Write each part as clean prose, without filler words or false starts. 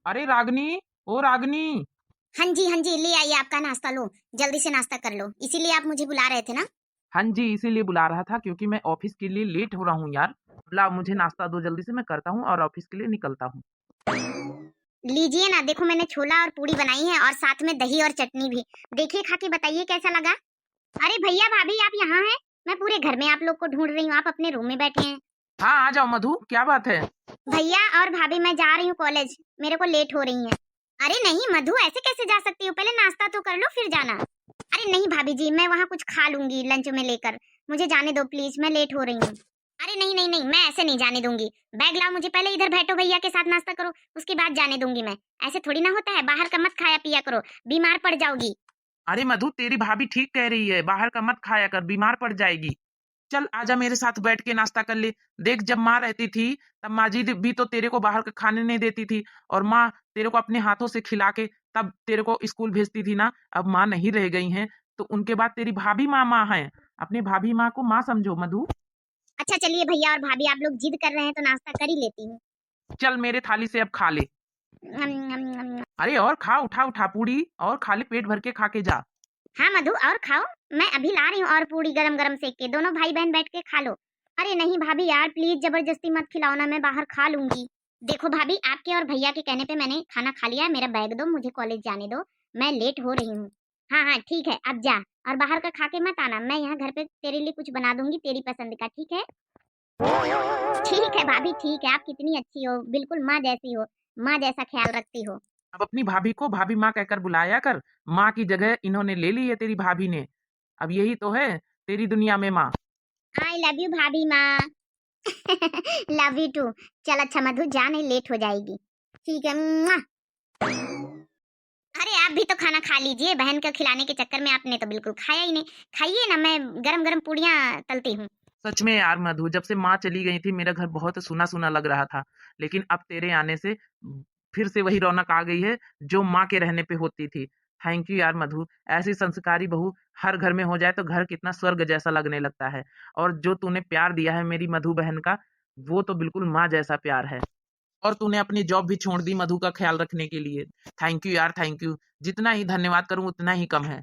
अरे रागनी, ओ रागनी। हाँ जी ले आइए आपका नाश्ता। लो जल्दी से नाश्ता कर लो, इसीलिए आप मुझे बुला रहे थे ना। हाँ जी, इसीलिए बुला रहा था क्योंकि मैं ऑफिस के लिए लेट हो रहा हूँ यार। ला मुझे नाश्ता दो जल्दी से, मैं करता हूँ और ऑफिस के लिए निकलता हूँ। लीजिए ना, देखो मैंने छोला और पूड़ी बनाई है और साथ में दही और चटनी भी। देखिए खा के बताइए कैसा लगा। अरे भैया भाभी आप यहाँ हैं? मैं पूरे घर में आप लोग को ढूंढ रही हूँ, आप अपने रूम में बैठे हैं। हाँ आ जाओ मधु, क्या बात है? भैया और भाभी मैं जा रही हूँ कॉलेज, मेरे को लेट हो रही है। अरे नहीं मधु, ऐसे कैसे जा सकती हूँ, पहले नाश्ता तो कर लो फिर जाना। अरे नहीं भाभी जी, मैं वहाँ कुछ खा लूंगी लंच में लेकर। मुझे जाने दो प्लीज, मैं लेट हो रही हूँ। अरे नहीं नहीं नहीं, मैं ऐसे नहीं जाने दूंगी। बैग लाओ, मुझे पहले इधर बैठो, भैया के साथ नाश्ता करो, उसके बाद जाने दूंगी मैं। ऐसे थोड़ी ना होता है, बाहर का मत खाया पिया करो, बीमार पड़ जाओगी। अरे मधु, तेरी भाभी ठीक कह रही है, बाहर का मत खाया कर, बीमार पड़ जाएगी। चल आजा मेरे साथ बैठ के नाश्ता कर ले। देख जब माँ रहती थी तब माँ जी भी तो तेरे को बाहर का खाने नहीं देती थी, और माँ तेरे को अपने हाथों से खिला के तब तेरे को स्कूल भेजती थी ना। अब माँ नहीं रह गई हैं तो उनके बाद तेरी भाभी माँ माँ है। अपने भाभी माँ को माँ समझो मधु। अच्छा चलिए भैया और भाभी, आप लोग जिद कर रहे हैं तो नाश्ता कर ही लेती हूँ। चल मेरे थाली से अब खा ले। अरे और खा, उठा उठा पूड़ी और खा ले, पेट भर के खा के जा। हाँ मधु और खाओ, मैं अभी ला रही हूँ और पूरी गरम गरम सेक के, दोनों भाई बहन बैठ के खा लो। अरे नहीं भाभी यार प्लीज जबरदस्ती मत खिलाओ ना, मैं बाहर खा लूंगी। देखो भाभी, आपके और भैया के कहने पे मैंने खाना खा लिया है, मेरा बैग दो, मुझे कॉलेज जाने दो, मैं लेट हो रही हूँ। हाँ हाँ ठीक है, अब जा। और बाहर का खा के मत आना, मैं यहाँ घर पे तेरे लिए कुछ बना दूंगी तेरी पसंद का, ठीक है? ठीक है भाभी ठीक है, आप कितनी अच्छी हो, बिल्कुल माँ जैसी हो, माँ जैसा ख्याल रखती हो। अब अपनी भाभी को भाभी माँ कहकर बुलाया कर। माँ की जगह इन्होंने ले ली है तेरी भाभी ने। अब यही तो है तेरी दुनिया में माँ। आई लव यू भाभी माँ। Love you too. चल अच्छा मधु जा, नहीं लेट हो जाएगी। ठीक है मुआ। अरे आप भी तो खाना खा लीजिए, बहन को खिलाने के चक्कर में आपने तो बिल्कुल खाया ही नहीं। खाइए ना, मैं गरम गरम पूड़ियाँ तलती हूँ। सच में यार मधु, जब से माँ चली गई थी मेरा घर बहुत सुना सुना लग रहा था। लेकिन अब तेरे आने से फिर से वही रौनक आ गई है जो माँ के रहने पे होती थी। थैंक यू यार मधु। ऐसी संस्कारी बहू हर घर में हो जाए तो घर कितना स्वर्ग जैसा लगने लगता है। और जो तूने प्यार दिया है मेरी मधु बहन का, वो तो बिल्कुल माँ जैसा प्यार है। और तूने अपनी जॉब भी छोड़ दी मधु का ख्याल रखने के लिए। थैंक यू यार, थैंक यू। जितना ही धन्यवाद करूं उतना ही कम है।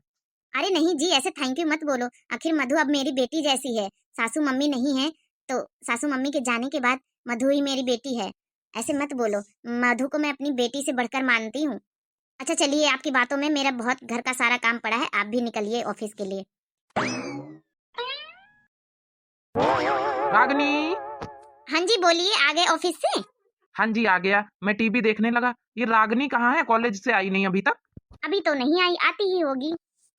अरे नहीं जी, ऐसे थैंक यू मत बोलो, आखिर मधु अब मेरी बेटी जैसी है। सासू मम्मी नहीं है तो सासू मम्मी के जाने के बाद मधु ही मेरी बेटी है। ऐसे मत बोलो, मधु को मैं अपनी बेटी से बढ़कर मानती हूँ। अच्छा चलिए, आपकी बातों में मेरा बहुत घर का सारा काम पड़ा है, आप भी निकलिए ऑफिस के लिए। रागनी। हाँ जी बोलिए, आ गए ऑफिस से? हाँ जी आ गया, मैं टीवी देखने लगा। ये रागनी कहाँ है, कॉलेज से आई नहीं अभी तक। अभी तो नहीं आई, आती ही होगी।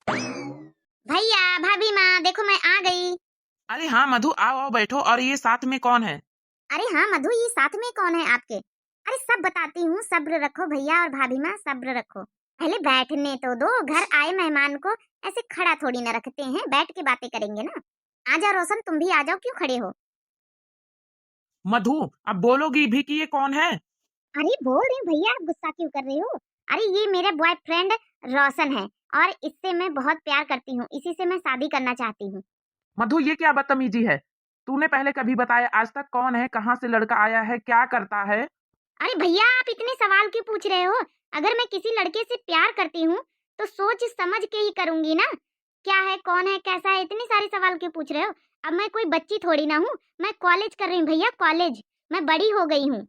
भैया भाभी माँ देखो मैं आ गई। अरे हाँ मधु, आओ आओ बैठो। और ये साथ में कौन है? अरे हाँ मधु, ये साथ में कौन है आपके? अरे सब बताती हूँ, सब्र रखो भैया और भाभी माँ, सब्र रखो। पहले बैठने तो दो, घर आए मेहमान को ऐसे खड़ा थोड़ी ना रखते हैं, बैठ के बातें करेंगे ना। आ जाओ रोशन, तुम भी आ जाओ, क्यों खड़े हो? मधु, अब बोलोगी भी कि ये कौन है? अरे बोल रही हूँ भैया, आप गुस्सा क्यों कर रहे हो? अरे ये मेरा बॉयफ्रेंड रोशन है, और इससे मैं बहुत प्यार करती हूँ, इसी से मैं शादी करना चाहती हूँ। मधु ये क्या बदतमीजी है? तूने पहले कभी बताया आज तक? कौन है, कहाँ से लड़का आया है, क्या करता है? अरे भैया आप इतने सवाल क्यों पूछ रहे हो? अगर मैं किसी लड़के से प्यार करती हूँ तो सोच समझ के ही करूंगी ना। क्या है, कौन है, कैसा है, इतने सारे सवाल क्यों पूछ रहे हो? अब मैं कोई बच्ची थोड़ी ना हूँ, मैं कॉलेज कर रही हूँ भैया, कॉलेज। मैं बड़ी हो गई हूँ।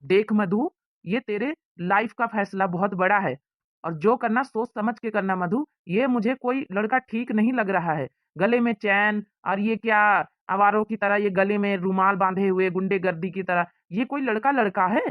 देख मधु, ये तेरे लाइफ का फैसला बहुत बड़ा है, और जो करना सोच समझ के करना मधु। ये मुझे कोई लड़का ठीक नहीं लग रहा है। गले में चैन, और ये क्या, आवारों की तरह ये गले में रुमाल बांधे हुए गुंडेगर्दी की तरह, ये कोई लड़का लड़का है?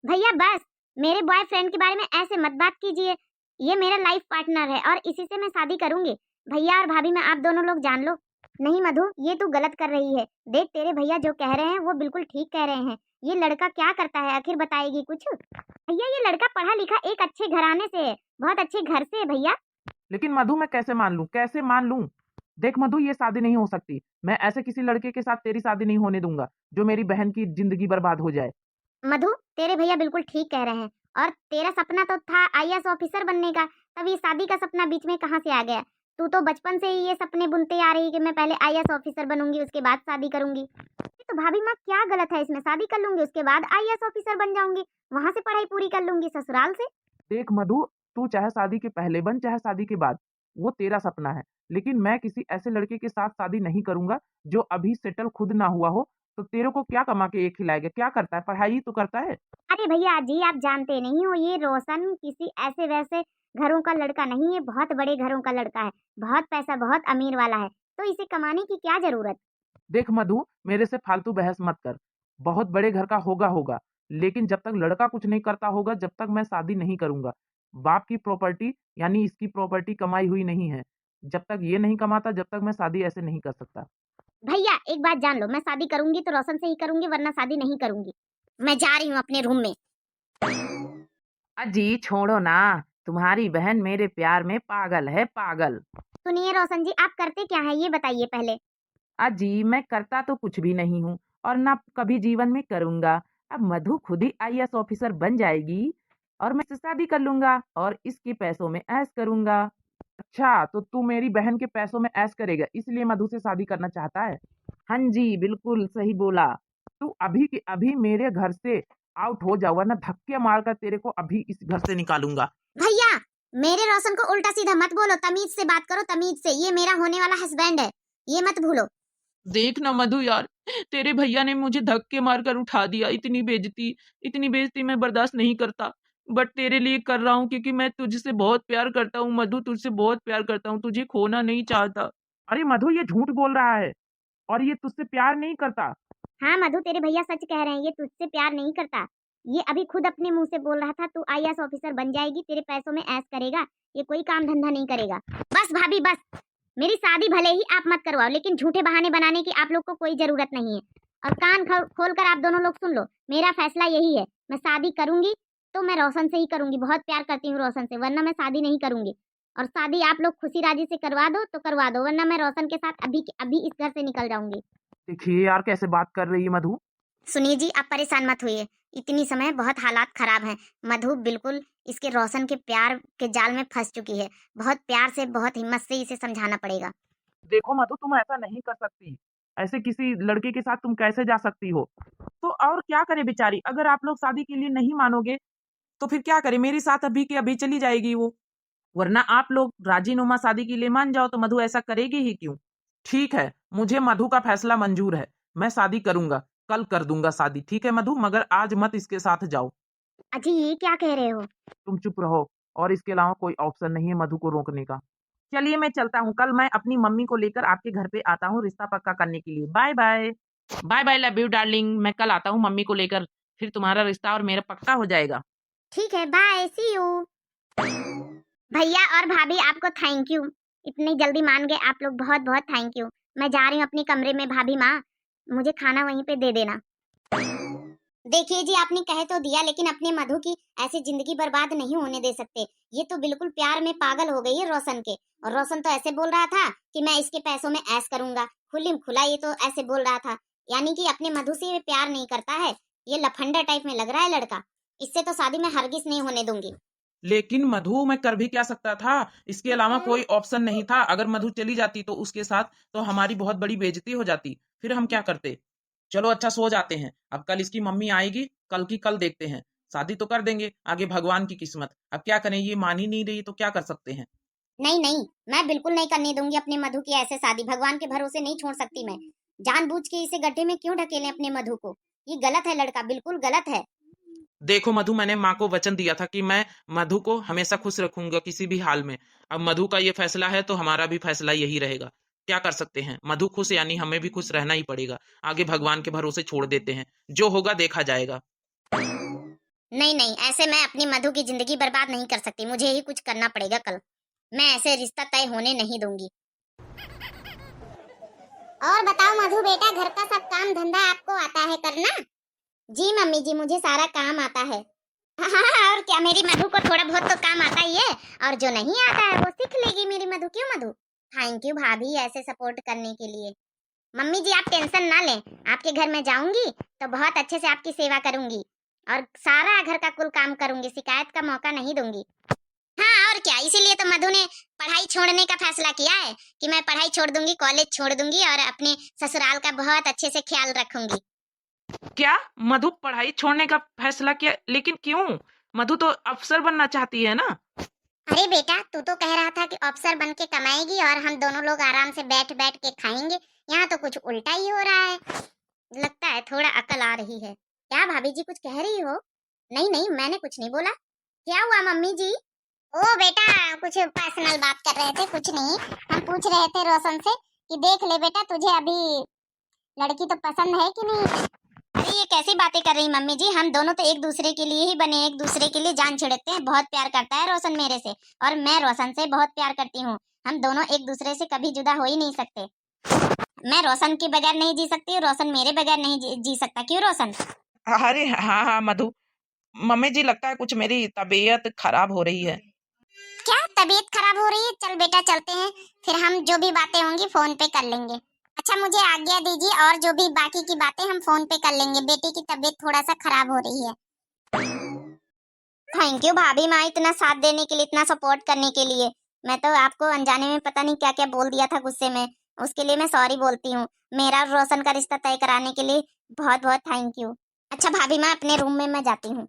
भैया बस, मेरे बॉयफ्रेंड के बारे में ऐसे मत बात कीजिए। ये मेरा लाइफ पार्टनर है और इसी से मैं शादी करूंगी। भैया और भाभी में आप दोनों लोग जान लो। नहीं मधु, ये तू गलत कर रही है। देख तेरे भैया जो कह रहे हैं वो बिल्कुल ठीक कह रहे हैं। ये लड़का क्या करता है आखिर, बताएगी कुछ? भैया ये लड़का पढ़ा लिखा एक अच्छे घराने से है, बहुत अच्छे घर से है भैया। लेकिन मधु मैं कैसे मान लूं, कैसे मान लूं? देख मधु, ये शादी नहीं हो सकती। मैं ऐसे किसी लड़के के साथ तेरी शादी नहीं होने दूंगा जो मेरी बहन की जिंदगी बर्बाद हो जाए। मधु तेरे भैया बिल्कुल ठीक कह रहे हैं, और तेरा सपना तो था आईएएस ऑफिसर बनने का, तब ये शादी का सपना बीच में कहाँ से आ गया? तू तो बचपन से ही ये सपने बुनते आ रही कि मैं पहले आईएएस ऑफिसर बनूंगी उसके बाद शादी करूंगी। ये तो तो भाभी माँ क्या गलत है इसमें? शादी कर लूंगी, उसके बाद आईएएस ऑफिसर बन जाऊंगी, वहां से पढ़ाई पूरी कर लूंगी ससुराल से। देख मधु, तू चाहे शादी के पहले बन चाहे शादी के बाद, वो तेरा सपना है, लेकिन मैं किसी ऐसे लड़के के साथ शादी नहीं करूंगा जो अभी सेटल खुद ना हुआ हो। तो तेरे को क्या कमा के ये खिलाएगा? क्या करता है? पढ़ाई ही तो करता है। अरे भैया जी, आप जानते नहीं हो, ये रोशन किसी ऐसे वैसे घरों का लड़का नहीं है, बहुत बड़े घरों का लड़का है, बहुत पैसा, बहुत अमीर वाला है, तो इसे कमाने की क्या जरूरत। देख मधु, मेरे से फालतू बहस मत कर। बहुत बड़े घर का होगा होगा, लेकिन जब तक लड़का कुछ नहीं करता होगा, जब तक मैं शादी नहीं करूंगा। बाप की प्रॉपर्टी यानी इसकी प्रॉपर्टी कमाई हुई नहीं है। जब तक ये नहीं कमाता, जब तक मैं शादी ऐसे नहीं कर सकता। भैया एक बात जान लो, मैं शादी करूंगी तो रोशन से ही करूंगी, वरना शादी नहीं करूंगी। मैं जा रही हूँ अपने रूम में। अजी छोड़ो ना, तुम्हारी बहन मेरे प्यार में पागल है, पागल। सुनिए रोशन जी, आप करते क्या है ये बताइए पहले। अजी मैं करता तो कुछ भी नहीं हूँ, और ना कभी जीवन में करूंगा। अब मधु खुद ही आईएएस ऑफिसर बन जाएगी और मैं इससे शादी कर लूंगा और इसके पैसों में ऐश करूंगा। अच्छा, तो तू मेरी बहन के पैसों में ऐश करेगा, इसलिए मधु से शादी करना चाहता है? हाँ जी, बिल्कुल सही बोला। तू अभी के अभी मेरे घर से आउट हो जा, वरना धक्के मारकर तेरे को अभी इस घर से निकालूंगा। भैया मेरे रोशन को उल्टा सीधा मत बोलो, तमीज से बात करो, तमीज से। ये मेरा होने वाला हस्बैंड है, ये मत भूलो। देख ना मधु यार, तेरे भैया ने मुझे धक्के मारकर उठा दिया। इतनी बेइज्जती मैं बर्दाश्त नहीं करता। बट तेरे लिए कर रहा हूँ, क्योंकि मैं तुझसे बहुत प्यार करता हूँ मधु, तुझसे बहुत प्यार करता हूँ, तुझे खोना नहीं चाहता। अरे मधु, ये झूठ बोल रहा है और ये तुझसे प्यार नहीं करता। हाँ मधु, तेरे भैया सच कह रहे हैं, ये तुझसे प्यार नहीं करता। ये अभी खुद अपने मुंह से बोल रहा था, तू आईएएस ऑफिसर बन जाएगी, तेरे पैसों में ऐश करेगा, ये कोई काम धंधा नहीं करेगा। बस भाभी बस, मेरी शादी भले ही आप मत करवाओ, लेकिन झूठे बहाने बनाने की आप लोग को कोई जरूरत नहीं है। और कान खोल कर आप दोनों लोग सुन लो, मेरा फैसला यही है, मैं शादी करूंगी तो मैं रोशन से ही करूंगी। बहुत प्यार करती हूँ रोशन से, वरना मैं शादी नहीं करूंगी। और शादी आप लोग खुशी राजी से करवा दो तो करवा दो, वरना मैं रोशन के साथ अभी के अभी इस घर से निकल जाऊंगी। देखिए यार, कैसे बात कर रही है मधु। सुनिए जी, आप परेशान मत होइए, इतनी समय बहुत हालात खराब हैं। मधु बिल्कुल इसके रोशन के प्यार के जाल में फंस चुकी है। बहुत प्यार से, बहुत हिम्मत से इसे समझाना पड़ेगा। देखो मधु, तुम ऐसा नहीं कर सकती। ऐसे किसी लड़के के साथ तुम कैसे जा सकती हो? तो और क्या करे बेचारी, अगर आप लोग शादी के लिए नहीं मानोगे तो फिर क्या करे? मेरे साथ अभी के अभी चली जाएगी वो। वरना आप लोग राजीनुमा शादी के लिए मान जाओ तो मधु ऐसा करेगी ही क्यों? ठीक है, मुझे मधु का फैसला मंजूर है। मैं शादी करूंगा, कल कर दूंगा शादी। ठीक है मधु, मगर आज मत इसके साथ जाओ। अजी ये क्या कह रहे हो? तुम चुप रहो, और इसके अलावा कोई ऑप्शन नहीं है मधु को रोकने का। चलिए मैं चलता हूँ, कल मैं अपनी मम्मी को लेकर आपके घर पे आता हूँ रिश्ता पक्का करने के लिए। Bye bye. Bye bye, love you darling. मैं कल आता हूँ मम्मी को लेकर, फिर तुम्हारा रिश्ता और मेरा पक्का हो जाएगा। ठीक है, बाय, सी यू। भैया और भाभी आपको थैंक यू, इतनी जल्दी मान गए आप लोग, बहुत बहुत थैंक यू। मैं जा रही हूँ अपने कमरे में, भाभी माँ मुझे खाना वहीं पे दे देना। देखिए जी, आपने कह तो दिया, लेकिन अपने मधु की ऐसी जिंदगी बर्बाद नहीं होने दे सकते। ये तो बिल्कुल प्यार में पागल हो गई है रोशन के। और रोशन तो ऐसे बोल रहा था कि मैं इसके पैसों में ऐश करूंगा, खुली खुला ये तो ऐसे बोल रहा था। यानी कि अपने मधु से ये प्यार नहीं करता है, ये लफंडा टाइप में लग रहा है लड़का। इससे तो शादी मैं हरगिज नहीं होने दूंगी। लेकिन मधु, मैं कर भी क्या सकता था? इसके अलावा कोई ऑप्शन नहीं था। अगर मधु चली जाती तो उसके साथ, तो हमारी बहुत बड़ी बेइज्जती हो जाती। फिर हम क्या करते? चलो अच्छा, सो जाते हैं। अब कल इसकी मम्मी आएगी, कल की कल देखते हैं। शादी तो कर देंगे, आगे भगवान की किस्मत। अब क्या करें, ये मान ही नहीं रही तो क्या कर सकते हैं? नहीं नहीं, मैं बिल्कुल नहीं करने दूंगी अपने मधु की ऐसे शादी। भगवान के भरोसे नहीं छोड़ सकती मैं। जानबूझ के इसे गड्ढे में क्यों ढकेलें अपने मधु को? ये गलत है लड़का, बिल्कुल गलत है। देखो मधु, मैंने माँ को वचन दिया था कि मैं मधु को हमेशा खुश रखूंगा किसी भी हाल में। अब मधु का ये फैसला है तो हमारा भी फैसला यही रहेगा। क्या कर सकते हैं? मधु खुश यानी हमें भी खुश रहना ही पड़ेगा। आगे भगवान के भरोसे छोड़ देते हैं, जो होगा देखा जाएगा। नहीं नहीं, ऐसे मैं अपनी मधु की जिंदगी बर्बाद नहीं कर सकती, मुझे ही कुछ करना पड़ेगा कल। मैं ऐसे रिश्ता तय होने नहीं दूंगी। और बताओ मधु बेटा, घर का सब काम धंधा आपको आता है करना? जी मम्मी जी, मुझे सारा काम आता है। हाँ, और क्या, मेरी मधु को थोड़ा बहुत तो काम आता ही है, और जो नहीं आता है वो सीख लेगी मेरी मधु। क्यों मधु? थैंक यू भाभी ऐसे सपोर्ट करने के लिए। मम्मी जी आप टेंशन ना लें, आपके घर में जाऊंगी तो बहुत अच्छे से आपकी सेवा करूंगी और सारा घर का कुल काम करूंगी, शिकायत का मौका नहीं दूंगी। हाँ और क्या, इसीलिए तो मधु ने पढ़ाई छोड़ने का फैसला किया है कि मैं पढ़ाई छोड़ दूंगी, कॉलेज छोड़ दूंगी और अपने ससुराल का बहुत अच्छे से ख्याल रखूंगी। क्या? मधु पढ़ाई छोड़ने का फैसला किया? लेकिन क्यों? मधु तो अफ़सर बनना चाहती है ना? अरे बेटा, तू तो कह रहा था कि अफसर बन के कमाएगी और हम दोनों लोग आराम से बैठ बैठ के खाएंगे। यहाँ तो कुछ उल्टा ही हो रहा है। लगता है थोड़ा अकल आ रही है। क्या भाभी जी कुछ कह रही हो? नहीं नहीं, मैंने कुछ नहीं बोला। क्या हुआ मम्मी जी? ओ बेटा, कुछ पर्सनल बात कर रहे थे, कुछ नहीं। हम पूछ रहे थे रोशन से कि देख ले बेटा, तुझे अभी लड़की तो पसंद है कि नहीं। अरे ये कैसी बातें कर रही मम्मी जी, हम दोनों तो एक दूसरे के लिए ही बने, एक दूसरे के लिए जान छिड़कते हैं। बहुत प्यार करता है रोशन मेरे से और मैं रोशन से बहुत प्यार करती हूँ। हम दोनों एक दूसरे से कभी जुदा हो ही नहीं सकते। मैं रोशन के बगैर नहीं जी सकती, रोशन मेरे बगैर नहीं जी सकता। क्यों रोशन? अरे हाँ, हाँ मधु। मम्मी जी लगता है कुछ मेरी तबीयत खराब हो रही है। क्या तबीयत खराब हो रही है? चल बेटा चलते हैं, फिर हम जो भी बातें होंगी फोन पे कर लेंगे। अच्छा मुझे आज्ञा दीजिए, और जो भी बाकी की बातें हम फोन पे कर लेंगे। बेटी की तबीयत थोड़ा सा खराब हो रही है। थैंक यू भाभी माँ, इतना साथ देने के लिए, इतना सपोर्ट करने के लिए। मैं तो आपको अनजाने में पता नहीं क्या क्या बोल दिया था गुस्से में, उसके लिए मैं सॉरी बोलती हूँ। मेरा और रोशन का रिश्ता तय कराने के लिए बहुत बहुत थैंक यू। अच्छा भाभी माँ, अपने रूम में मैं जाती हूँ।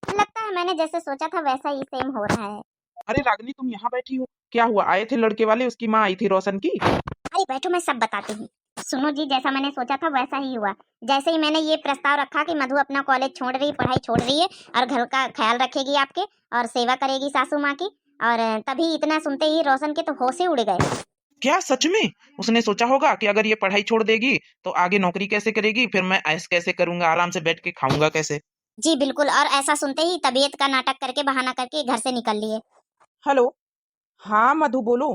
लगता है मैंने जैसे सोचा था वैसा ही सेम हो रहा है। अरे रागिनी, तुम यहाँ बैठी हो? क्या हुआ? आए थे लड़के वाले, उसकी माँ आई थी रोशन की। अरे बैठो, मैं सब बताती हूँ। सुनो जी, जैसा मैंने सोचा था वैसा ही हुआ। जैसे ही मैंने ये प्रस्ताव रखा कि मधु अपना कॉलेज छोड़ रही, पढ़ाई छोड़ रही है और घर का ख्याल रखेगी आपके और सेवा करेगी सासू माँ की, और तभी इतना सुनते ही रोशन के तो होश ही उड़ गए। क्या सच में? उसने सोचा होगा कि अगर ये पढ़ाई छोड़ देगी तो आगे नौकरी कैसे करेगी, फिर मैं ऐश कैसे करूंगा, आराम से बैठ के खाऊंगा कैसे। जी बिल्कुल, और ऐसा सुनते ही तबीयत का नाटक करके बहाना करके घर से निकल लिए। हेलो। हाँ मधु, बोलो।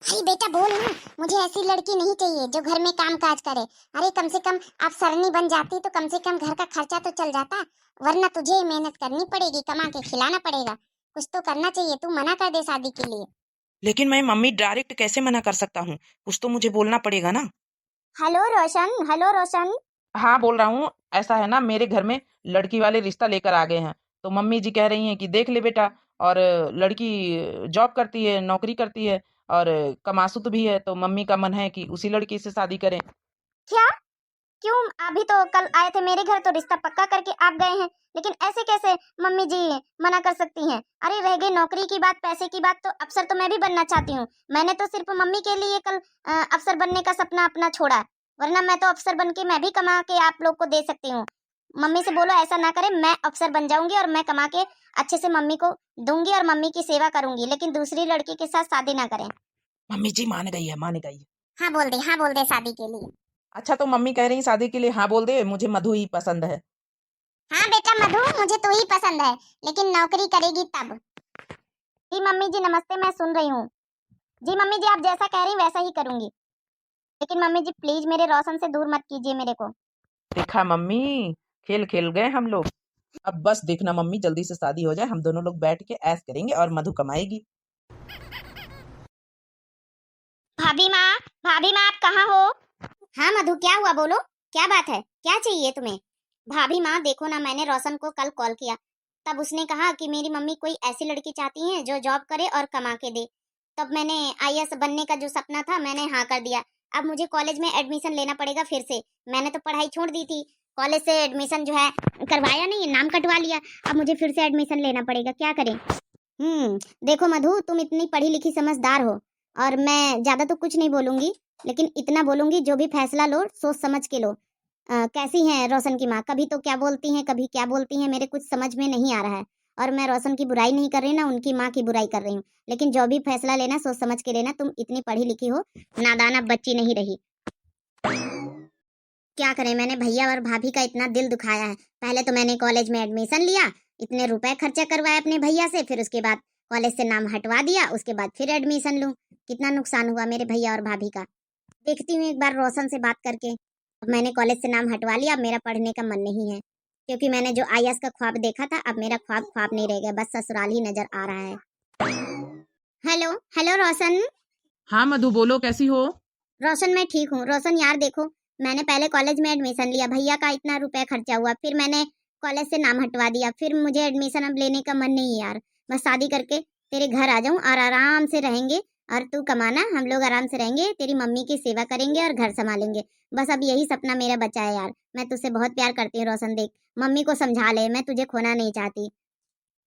अरे बेटा बोल ना, मुझे ऐसी लड़की नहीं चाहिए जो घर में काम काज करे। अरे कम से कम आप सरनी बन जाती तो कम से कम घर का खर्चा तो चल जाता, वरना तुझे मेहनत करनी पड़ेगी, कमा के खिलाना पड़ेगा। कुछ तो करना चाहिए, तू मना कर दे शादी के लिए। लेकिन मैं मम्मी डायरेक्ट कैसे मना कर सकता हूँ? कुछ तो मुझे बोलना पड़ेगा ना। हेलो रोशन, हेलो रोशन। हाँ बोल रहा हूँ। ऐसा है ना, मेरे घर में लड़की वाले रिश्ता लेकर आ गए हैं, तो मम्मी जी कह रही हैं कि देख ले बेटा। और लड़की जॉब करती है, नौकरी करती है और कमासुत भी है, तो मम्मी का मन है कि उसी लड़की से शादी करें। क्या? क्यों? अभी तो कल आए थे मेरे घर तो रिश्ता पक्का करके आप गए हैं, लेकिन ऐसे कैसे मम्मी जी मना कर सकती हैं? अरे रह गई नौकरी की बात, पैसे की बात, तो अफसर तो मैं भी बनना चाहती हूँ। मैंने तो सिर्फ मम्मी के लिए कल अफसर बनने का सपना अपना छोड़ा, वरना मैं तो अफसर बन के मैं भी कमा के आप लोग को दे सकती हूँ। मम्मी से बोलो ऐसा ना करे, मैं अफसर बन जाऊंगी और मैं कमा के अच्छे से मम्मी को दूंगी और मम्मी की सेवा करूंगी, लेकिन दूसरी लड़की के साथ शादी ना करें। मम्मी जी मान गई है, मान गई है। हाँ बोल दे, हाँ बोल दे शादी के लिए। अच्छा, तो मम्मी कह रही शादी के लिए हाँ बोल दे, मुझे मधु ही पसंद है। हाँ बेटा मधु, मुझे तो ही पसंद है, लेकिन नौकरी करेगी तब। जी मम्मी जी नमस्ते, मैं सुन रही हूँ। जी मम्मी जी, आप जैसा कह रही वैसा ही करूंगी, लेकिन मम्मी जी प्लीज मेरे रोशन से दूर मत कीजिए मेरे को। देखा मम्मी, खेल खेल गए हम लोग। अब बस देखना मम्मी, जल्दी से शादी हो जाए, हम दोनों लोग बैठ के ऐश करेंगे और मधु कमाएगी। भाभी माँ, भाभी माँ आप कहाँ हो? हाँ मधु, क्या हुआ बोलो, क्या बात है, क्या चाहिए तुम्हें? भाभी माँ देखो ना, मैंने रोशन को कल कॉल किया, तब उसने कहा कि मेरी मम्मी कोई ऐसी लड़की चाहती है जो जॉब करे और कमा के दे। तब मैंने आईएएस बनने का जो सपना था मैंने हाँ कर दिया। अब मुझे कॉलेज में एडमिशन लेना पड़ेगा फिर से। मैंने तो पढ़ाई छोड़ दी थी, कॉलेज से एडमिशन जो है करवाया नहीं, नाम कटवा लिया। अब मुझे फिर से एडमिशन लेना पड़ेगा, क्या करें? देखो मधु, तुम इतनी पढ़ी लिखी समझदार हो और मैं ज्यादा तो कुछ नहीं बोलूंगी, लेकिन इतना बोलूंगी जो भी फैसला लो सोच समझ के लो। कैसी हैं रोशन की माँ? कभी तो क्या बोलती हैं कभी क्या बोलती हैं, मेरे कुछ समझ में नहीं आ रहा है। और मैं रोशन की बुराई नहीं कर रही ना, उनकी माँ की बुराई कर रही हूँ, लेकिन जो भी फैसला लेना सोच समझ के लेना। तुम इतनी पढ़ी लिखी हो, नादाना बच्ची नहीं रही। क्या करें, मैंने भैया और भाभी का इतना दिल दुखाया है। पहले तो मैंने कॉलेज में एडमिशन लिया, इतने रुपए खर्चा करवाए अपने भैया से, फिर उसके बाद कॉलेज से नाम हटवा दिया, उसके बाद फिर एडमिशन लूं। कितना नुकसान हुआ मेरे भैया और भाभी का। देखती हूँ एक बार रोशन से बात करके। अब मैंने कॉलेज से नाम हटवा लिया, अब मेरा पढ़ने का मन नहीं है, क्योंकि मैंने जो आईएएस का ख्वाब देखा था, अब मेरा ख्वाब ख्वाब नहीं रह गया, बस ससुराल ही नजर आ रहा है। हेलो हेलो रोशन। हाँ मधु, बोलो कैसी हो? रोशन मैं ठीक हूँ। रोशन यार देखो, मैंने पहले कॉलेज में एडमिशन लिया, भैया का इतना रुपया खर्चा हुआ, फिर मैंने कॉलेज से नाम हटवा दिया, फिर मुझे एडमिशन अब लेने का मन नहीं है यार। बस शादी करके तेरे घर आ जाऊं और आराम से रहेंगे, और तू कमाना, हम लोग आराम से रहेंगे, तेरी मम्मी की सेवा करेंगे और घर संभालेंगे। बस अब यही सपना मेरा बचा है यार। मैं तुझसे बहुत प्यार करती हूँ रोशन, देख मम्मी को समझा ले, मैं तुझे खोना नहीं चाहती।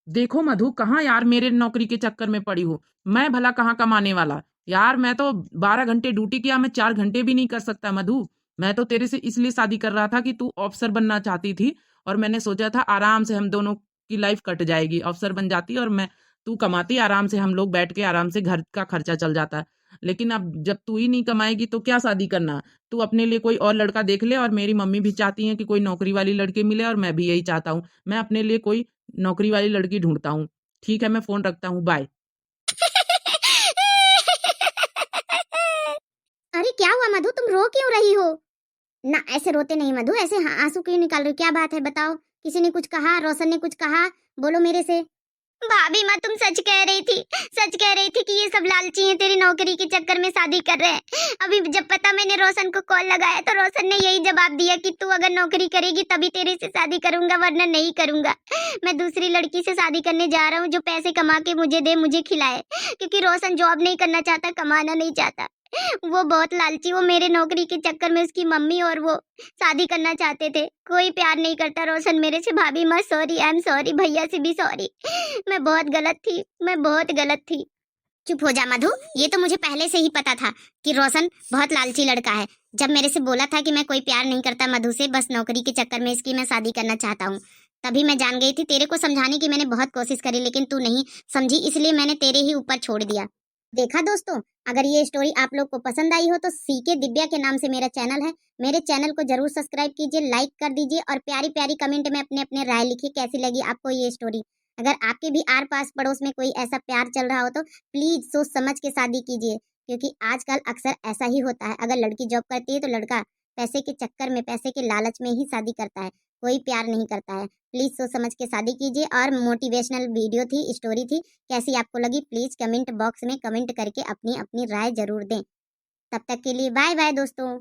देखो मधु, कहाँ यार मेरे नौकरी के चक्कर में पड़ी हो। मैं भला कहाँ कमाने वाला। यार मैं तो 12 घंटे ड्यूटी किया, मैं 4 घंटे भी नहीं कर सकता मधु। मैं तो तेरे से इसलिए शादी कर रहा था कि तू ऑफिसर बनना चाहती थी, और मैंने सोचा था आराम से हम दोनों की लाइफ कट जाएगी। ऑफिसर बन जाती और मैं, तू कमाती, आराम से हम लोग बैठ के आराम से घर का खर्चा चल जाता। लेकिन अब जब तू ही नहीं कमाएगी तो क्या शादी करना। तू अपने लिए कोई और लड़का देख ले, और मेरी मम्मी भी चाहती है कि कोई नौकरी वाली लड़की मिले, और मैं भी यही चाहता हूँ। मैं अपने लिए कोई नौकरी वाली लड़की ढूंढता हूँ। ठीक है, मैं फोन रखता हूँ, बाय। अरे क्या हुआ मधु, तुम रो क्यों रही हो? ना ऐसे रोते नहीं मधु, ऐसे आंसू क्यों निकाल रही हो? क्या बात है बताओ। किसी ने कुछ कहा? रोशन ने कुछ कहा? बोलो मेरे से। भाभी माँ तुम सच कह रही थी, सच कह रही थी कि ये सब लालची हैं, तेरी नौकरी के चक्कर में शादी कर रहे हैं। अभी जब पता मैंने रोशन को कॉल लगाया तो रोशन ने यही जवाब दिया कि तू अगर नौकरी करेगी तभी तेरे से शादी करूंगा, वरना नहीं करूंगा। मैं दूसरी लड़की से शादी करने जा रहा हूँ जो पैसे कमा के मुझे दे, मुझे खिलाए, क्योंकि रोशन जॉब नहीं करना चाहता, कमाना नहीं चाहता। वो बहुत लालची, वो मेरे नौकरी के चक्कर में उसकी मम्मी और वो शादी करना चाहते थे। कोई प्यार नहीं करता रोशन मेरे से। भाभी माँ सॉरी, आई एम सॉरी, भैया से भी सॉरी। मैं बहुत गलत थी, मैं बहुत गलत थी। चुप हो जा मधु, ये तो मुझे पहले से ही पता था कि रोशन बहुत लालची लड़का है। जब मेरे से बोला था कि मैं कोई प्यार नहीं करता मधु से, बस नौकरी के चक्कर में इसकी मैं शादी करना चाहता हूँ, तभी मैं जान गई थी। तेरे को समझाने की मैंने बहुत कोशिश करी, लेकिन तू नहीं समझी, इसलिए मैंने तेरे ही ऊपर छोड़ दिया। देखा दोस्तों, अगर ये स्टोरी आप लोग को पसंद आई हो तो सीके दिव्या के नाम से मेरा चैनल है, मेरे चैनल को जरूर सब्सक्राइब कीजिए, लाइक कर दीजिए, और प्यारी प्यारी कमेंट में अपने अपने राय लिखिए कैसी लगी आपको ये स्टोरी। अगर आपके भी आर पास पड़ोस में कोई ऐसा प्यार चल रहा हो तो प्लीज सोच समझ के शादी कीजिए, क्योंकि आजकल अक्सर ऐसा ही होता है। अगर लड़की जॉब करती है तो लड़का पैसे के चक्कर में, पैसे के लालच में ही शादी करता है, कोई प्यार नहीं करता है। प्लीज सोच समझ के शादी कीजिए। और मोटिवेशनल वीडियो थी, स्टोरी थी, कैसी आपको लगी प्लीज कमेंट बॉक्स में कमेंट करके अपनी अपनी राय जरूर दें। तब तक के लिए बाय बाय दोस्तों।